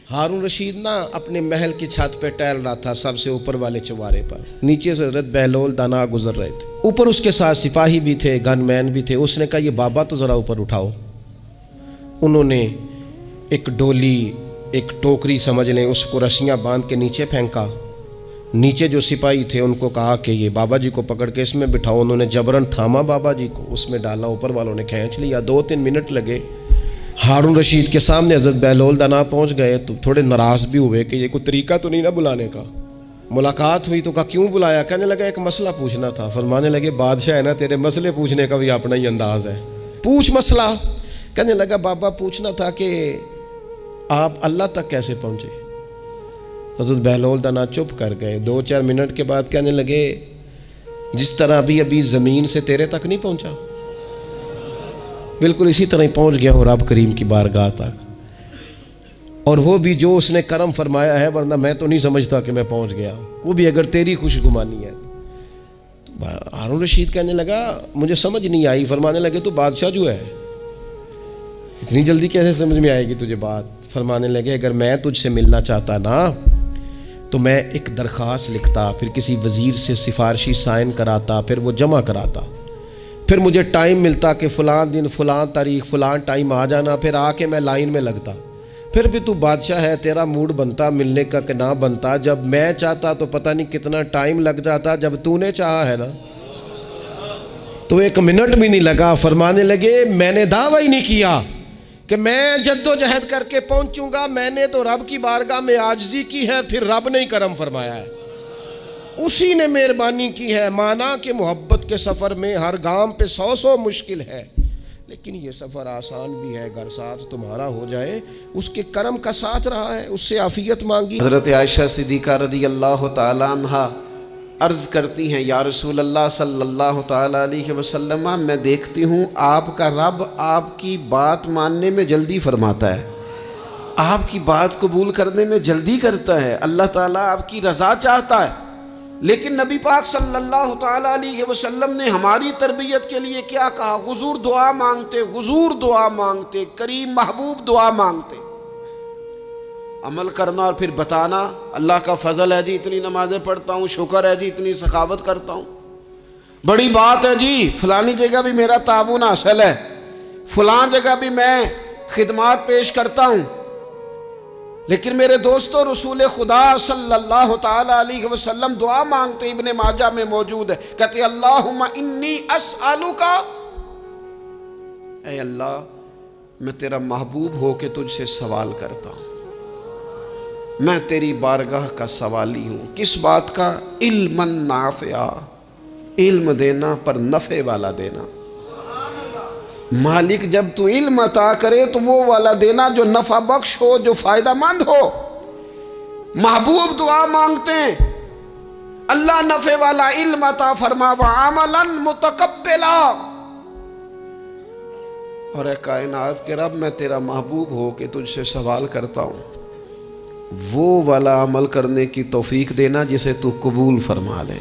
ہارون رشید نا اپنے محل کی چھت پہ ٹہل رہا تھا سب سے اوپر والے چوارے پر، نیچے سے حضرت بہلول دانا گزر رہے تھے، اوپر اس کے ساتھ سپاہی بھی تھے، گن مین بھی تھے۔ اس نے کہا یہ بابا تو ذرا اوپر اٹھاؤ۔ انہوں نے ایک ڈولی، ایک ٹوکری سمجھ لیں، اس کو رسیاں باندھ کے نیچے پھینکا۔ نیچے جو سپاہی تھے ان کو کہا کہ یہ بابا جی کو پکڑ کے اس میں بٹھاؤ۔ انہوں نے جبرن تھاما بابا جی کو، اس میں ڈالا، اوپر والوں نے کھینچ لیا۔ 2-3 منٹ لگے۔ ہارون رشید کے سامنے حضرت بہلول دانا پہنچ گئے تو تھوڑے ناراض بھی ہوئے کہ یہ کوئی طریقہ تو نہیں نا بلانے کا۔ ملاقات ہوئی تو کہا کیوں بلایا؟ کہنے لگا ایک مسئلہ پوچھنا تھا۔ فرمانے لگے بادشاہ ہے نا، تیرے مسئلے پوچھنے کا بھی اپنا ہی انداز ہے، پوچھ مسئلہ۔ کہنے لگا بابا پوچھنا تھا کہ آپ اللہ تک کیسے پہنچے؟ حضرت بہلول دانا چپ کر گئے۔ 2-4 منٹ کے بعد کہنے لگے جس طرح ابھی زمین سے تیرے تک نہیں پہنچا، بالکل اسی طرح ہی پہنچ گیا ہوں رب کریم کی بارگاہ تک، اور وہ بھی جو اس نے کرم فرمایا ہے، ورنہ میں تو نہیں سمجھتا کہ میں پہنچ گیا، وہ بھی اگر تیری خوش گمانی ہے۔ ہارون رشید کہنے لگا مجھے سمجھ نہیں آئی۔ فرمانے لگے تو بادشاہ جو ہے اتنی جلدی کیسے سمجھ میں آئے گی تجھے بات؟ فرمانے لگے اگر میں تجھ سے ملنا چاہتا نا تو میں ایک درخواست لکھتا، پھر کسی وزیر سے سفارشی سائن کراتا، پھر وہ جمع کراتا، پھر مجھے ٹائم ملتا کہ فلاں دن فلاں تاریخ فلاں ٹائم آ جانا، پھر آ کے میں لائن میں لگتا۔ پھر بھی تو بادشاہ ہے، تیرا موڈ بنتا ملنے کا کہ نہ بنتا؟ جب میں چاہتا تو پتہ نہیں کتنا ٹائم لگ جاتا، جب تو نے چاہا ہے نا تو 1 منٹ بھی نہیں لگا۔ فرمانے لگے میں نے دعویٰ ہی نہیں کیا کہ میں جد و جہد کر کے پہنچوں گا، میں نے تو رب کی بارگاہ میں عاجزی کی ہے، پھر رب نے ہی کرم فرمایا ہے، اسی نے مہربانی کی ہے۔ مانا کہ محبت کے سفر میں ہر گام پہ 100 مشکل ہے، لیکن یہ سفر آسان بھی ہے اگر ساتھ تمہارا ہو جائے۔ اس کے کرم کا ساتھ رہا ہے، اس سے عافیت مانگی۔ حضرت عائشہ صدیقہ رضی اللہ تعالی عنہ عرض کرتی ہیں یا رسول اللہ صلی اللہ تعالی علیہ وسلم، میں دیکھتی ہوں آپ کا رب آپ کی بات ماننے میں جلدی فرماتا ہے، آپ کی بات قبول کرنے میں جلدی کرتا ہے، اللہ تعالیٰ آپ کی رضا چاہتا ہے۔ لیکن نبی پاک صلی اللہ تعالیٰ علیہ وسلم نے ہماری تربیت کے لیے کیا کہا؟ حضور دعا مانگتے، حضور دعا مانگتے، کریم محبوب دعا مانگتے۔ عمل کرنا اور پھر بتانا اللہ کا فضل ہے جی، اتنی نمازیں پڑھتا ہوں، شکر ہے جی، اتنی سخاوت کرتا ہوں، بڑی بات ہے جی، فلانی جگہ بھی میرا تعاون حاصل ہے، فلان جگہ بھی میں خدمات پیش کرتا ہوں۔ لیکن میرے دوستو رسول خدا صلی اللہ تعالی علیہ وسلم دعا مانگتے، ابن ماجہ میں موجود ہے، کہتے اللہم انی اسألک، اے اللہ میں تیرا محبوب ہو کے تجھ سے سوال کرتا ہوں، میں تیری بارگاہ کا سوالی ہوں۔ کس بات کا؟ علما نافعا، علم دینا پر نفع والا دینا۔ مالک جب تو علم عطا کرے تو وہ والا دینا جو نفع بخش ہو، جو فائدہ مند ہو۔ محبوب دعا مانگتے ہیں اللہ نفع والا علم عطا فرما وعملا متقبلا، اور اے کائنات کے رب میں تیرا محبوب ہو کے تجھ سے سوال کرتا ہوں وہ والا عمل کرنے کی توفیق دینا جسے تو قبول فرما لے،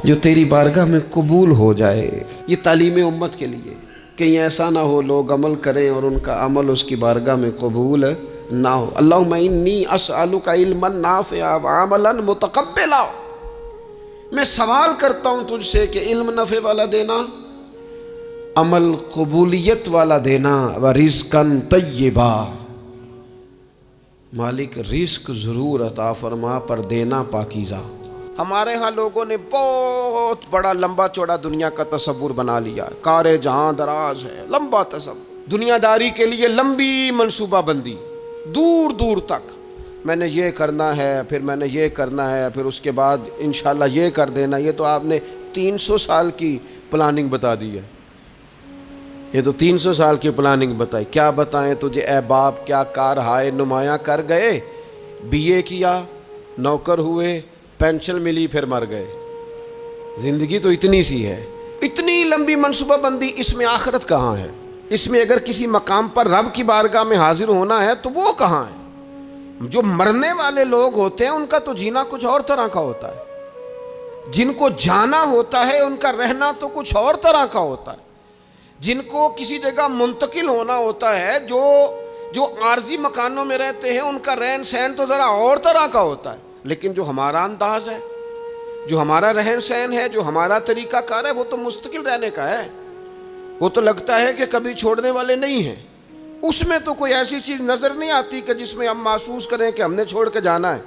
جو تیری بارگاہ میں قبول ہو جائے۔ یہ تعلیم امت کے لیے، کہیں ایسا نہ ہو لوگ عمل کریں اور ان کا عمل اس کی بارگاہ میں قبول نہ ہو۔ اللہم انی اسألک علما نافعا وعملا متقبلا، میں سوال کرتا ہوں تجھ سے کہ علم نفع والا دینا، عمل قبولیت والا دینا، ورزقا طیبا، مالک رزق ضرور عطا فرما پر دینا پاکیزہ۔ ہمارے ہاں لوگوں نے بہت بڑا لمبا چوڑا دنیا کا تصور بنا لیا، کار جہاں دراز ہے، لمبا تصور، دنیا داری کے لیے لمبی منصوبہ بندی، دور دور تک میں نے یہ کرنا ہے، پھر میں نے یہ کرنا ہے، پھر اس کے بعد انشاءاللہ یہ کر دینا۔ یہ تو آپ نے 300 سال کی پلاننگ بتا دی ہے، یہ تو 300 سال کی پلاننگ بتائی۔ کیا بتائیں تجھے اے باپ، کیا کارہائے نمایاں کر گئے، بی اے کیا، نوکر ہوئے، پینشن ملی، پھر مر گئے۔ زندگی تو اتنی سی ہے، اتنی لمبی منصوبہ بندی، اس میں آخرت کہاں ہے؟ اس میں اگر کسی مقام پر رب کی بارگاہ میں حاضر ہونا ہے تو وہ کہاں ہے؟ جو مرنے والے لوگ ہوتے ہیں ان کا تو جینا کچھ اور طرح کا ہوتا ہے، جن کو جانا ہوتا ہے ان کا رہنا تو کچھ اور طرح کا ہوتا ہے، جن کو کسی جگہ منتقل ہونا ہوتا ہے، جو جو عارضی مکانوں میں رہتے ہیں ان کا رہن سہن تو ذرا اور طرح کا ہوتا ہے، لیکن جو ہمارا انداز ہے، جو ہمارا رہن سہن ہے، جو ہمارا طریقہ کار ہے، وہ تو مستقل رہنے کا ہے، وہ تو لگتا ہے کہ کبھی چھوڑنے والے نہیں ہیں۔ اس میں تو کوئی ایسی چیز نظر نہیں آتی کہ جس میں ہم محسوس کریں کہ ہم نے چھوڑ کے جانا ہے۔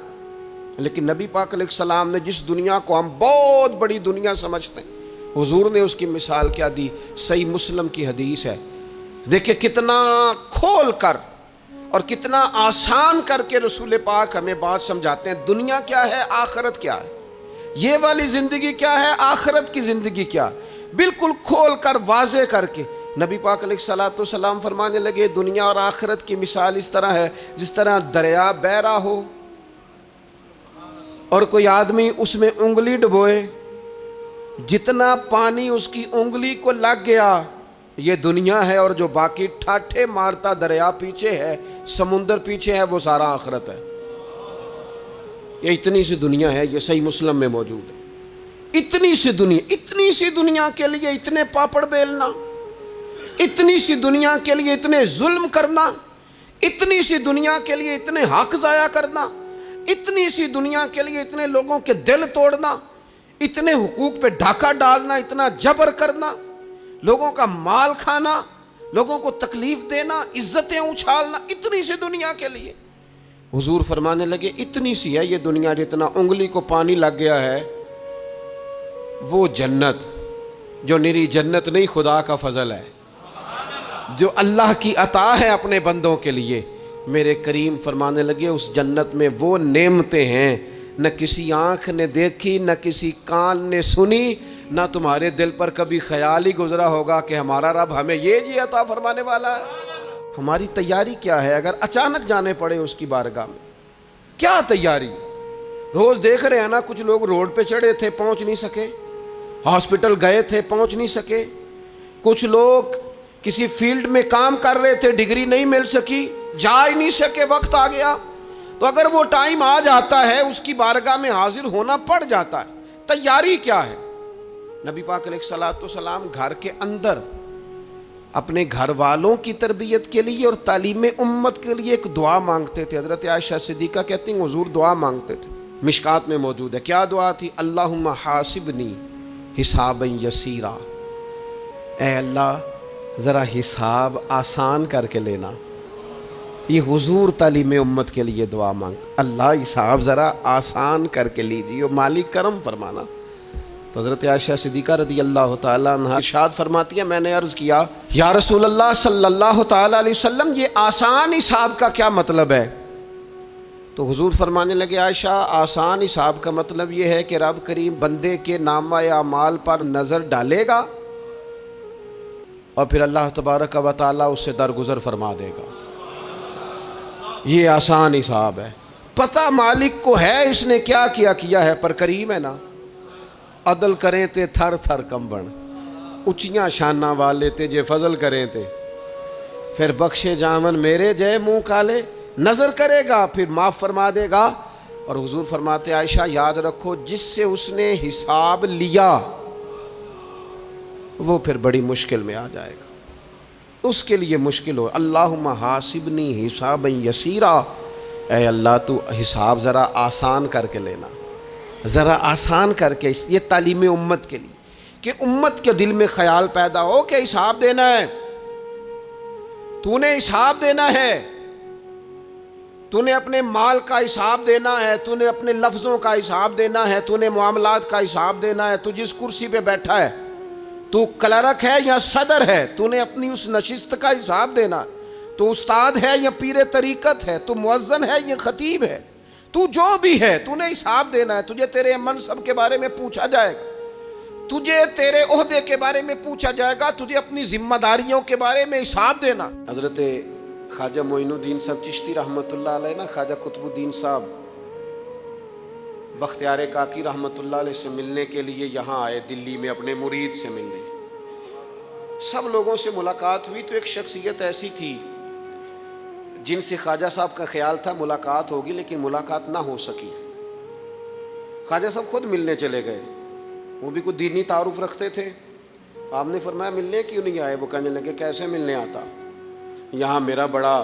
لیکن نبی پاک علیہ السلام نے جس دنیا کو ہم بہت بڑی دنیا سمجھتے ہیں، حضور نے اس کی مثال کیا دی؟ صحیح مسلم کی حدیث ہے، دیکھیں کتنا کھول کر اور کتنا آسان کر کے رسول پاک ہمیں بات سمجھاتے ہیں۔ دنیا کیا ہے، آخرت کیا ہے، یہ والی زندگی کیا ہے، آخرت کی زندگی کیا، بالکل کھول کر واضح کر کے نبی پاک علیہ الصلوۃ والسلام فرمانے لگے دنیا اور آخرت کی مثال اس طرح ہے جس طرح دریا بہہ رہا ہو اور کوئی آدمی اس میں انگلی ڈبوئے، جتنا پانی اس کی انگلی کو لگ گیا یہ دنیا ہے، اور جو باقی ٹھاٹھے مارتا دریا پیچھے ہے، سمندر پیچھے ہے، وہ سارا آخرت ہے۔ یہ اتنی سی دنیا ہے، یہ صحیح مسلم میں موجود ہے۔ اتنی سی دنیا کے لیے اتنے پاپڑ بیلنا، اتنی سی دنیا کے لیے اتنے ظلم کرنا، اتنی سی دنیا کے لیے اتنے حق ضائع کرنا، اتنی سی دنیا کے لیے اتنے لوگوں کے دل توڑنا، اتنے حقوق پہ ڈھاکہ ڈالنا، اتنا جبر کرنا، لوگوں کا مال کھانا، لوگوں کو تکلیف دینا، عزتیں اچھالنا، اتنی سی دنیا کے لیے حضور فرمانے لگے اتنی سی ہے یہ دنیا، جتنا انگلی کو پانی لگ گیا ہے وہ جنت، جو نری جنت نہیں، خدا کا فضل ہے، جو اللہ کی عطا ہے اپنے بندوں کے لیے۔ میرے کریم فرمانے لگے اس جنت میں وہ نعمتیں ہیں نہ کسی آنکھ نے دیکھی، نہ کسی کان نے سنی، نہ تمہارے دل پر کبھی خیال ہی گزرا ہوگا کہ ہمارا رب ہمیں یہ جی عطا فرمانے والا ہے۔ ہماری تیاری کیا ہے اگر اچانک جانے پڑے اس کی بارگاہ میں؟ کیا تیاری؟ روز دیکھ رہے ہیں نا، کچھ لوگ روڈ پہ چڑھے تھے پہنچ نہیں سکے، ہاسپٹل گئے تھے پہنچ نہیں سکے، کچھ لوگ کسی فیلڈ میں کام کر رہے تھے ڈگری نہیں مل سکی، جا ہی نہیں سکے، وقت آ گیا۔ تو اگر وہ ٹائم آ جاتا ہے اس کی بارگاہ میں حاضر ہونا پڑ جاتا ہے، تیاری کیا ہے؟ نبی پاک علیہ الصلوۃ والسلام گھر کے اندر اپنے گھر والوں کی تربیت کے لیے اور تعلیم امت کے لیے ایک دعا مانگتے تھے۔ حضرت عائشہ صدیقہ کہتی ہیں حضور دعا مانگتے تھے، مشکات میں موجود ہے۔ کیا دعا تھی؟ اللہم حاسبنی حسابا یسیرا، اے اللہ ذرا حساب آسان کر کے لینا۔ یہ حضور تعلیم امت کے لیے دعا مانگتے، اللہ حساب ذرا آسان کر کے لیجیے، مالک کرم فرمانا۔ تو حضرت عائشہ صدیقہ رضی اللہ تعالیٰ عنہ ارشاد فرماتی ہیں میں نے عرض کیا یا رسول اللہ صلی اللہ تعالیٰ علیہ وسلم یہ آسان حساب کا کیا مطلب ہے؟ تو حضور فرمانے لگے عائشہ آسان حساب کا مطلب یہ ہے کہ رب کریم بندے کے نامہ اعمال پر نظر ڈالے گا اور پھر اللہ تبارک و تعالیٰ اس سے درگزر فرما دے گا۔ یہ آسان حساب ہے، پتہ مالک کو ہے اس نے کیا کیا ہے، پر کریم ہے نا۔ عدل کریں تے تھر تھر کمبن، اچیاں شانہ والے تے جے فضل کریں تے پھر بخشے جامن میرے جے منہ کالے، نظر کرے گا پھر معاف فرما دے گا۔ اور حضور فرماتے عائشہ یاد رکھو جس سے اس نے حساب لیا وہ پھر بڑی مشکل میں آ جائے گا، اس کے لیے مشکل ہو۔ اللہم حاسبنی حسابا یسیرا، اے اللہ تو حساب ذرا آسان کر کے لینا، ذرا آسان کر کے۔ یہ تعلیم امت کے لیے کہ امت کے دل میں خیال پیدا ہو کہ حساب دینا ہے، تو نے حساب دینا ہے، تو نے اپنے مال کا حساب دینا ہے، تو نے اپنے لفظوں کا حساب دینا ہے، تو نے معاملات کا حساب دینا ہے۔ تو جس کرسی پہ بیٹھا ہے، تو کلرک ہے یا صدر ہے، تو نے اپنی اس نشست کا حساب دینا۔ تو استاد ہے یا پیر طریقت ہے، تو مؤذن ہے یا خطیب ہے، تو جو بھی ہے تو نے حساب دینا ہے۔ تجھے تیرے منصب کے بارے میں پوچھا جائے گا، تجھے تیرے عہدے کے بارے میں پوچھا جائے گا، تجھے اپنی ذمہ داریوں کے بارے میں حساب دینا۔ حضرت خواجہ معین الدین صاحب چشتی رحمۃ اللہ علیہ نا، خواجہ قطب الدین صاحب بختیار کاکی رحمۃ اللہ علیہ سے ملنے کے لیے یہاں آئے دلی میں، اپنے مرید سے ملنے۔ سب لوگوں سے ملاقات ہوئی تو ایک شخصیت ایسی تھی جن سے خواجہ صاحب کا خیال تھا ملاقات ہوگی لیکن ملاقات نہ ہو سکی۔ خواجہ صاحب خود ملنے چلے گئے، وہ بھی کوئی دینی تعارف رکھتے تھے۔ آپ نے فرمایا ملنے کیوں نہیں آئے؟ وہ کہنے لگے کیسے ملنے آتا، یہاں میرا بڑا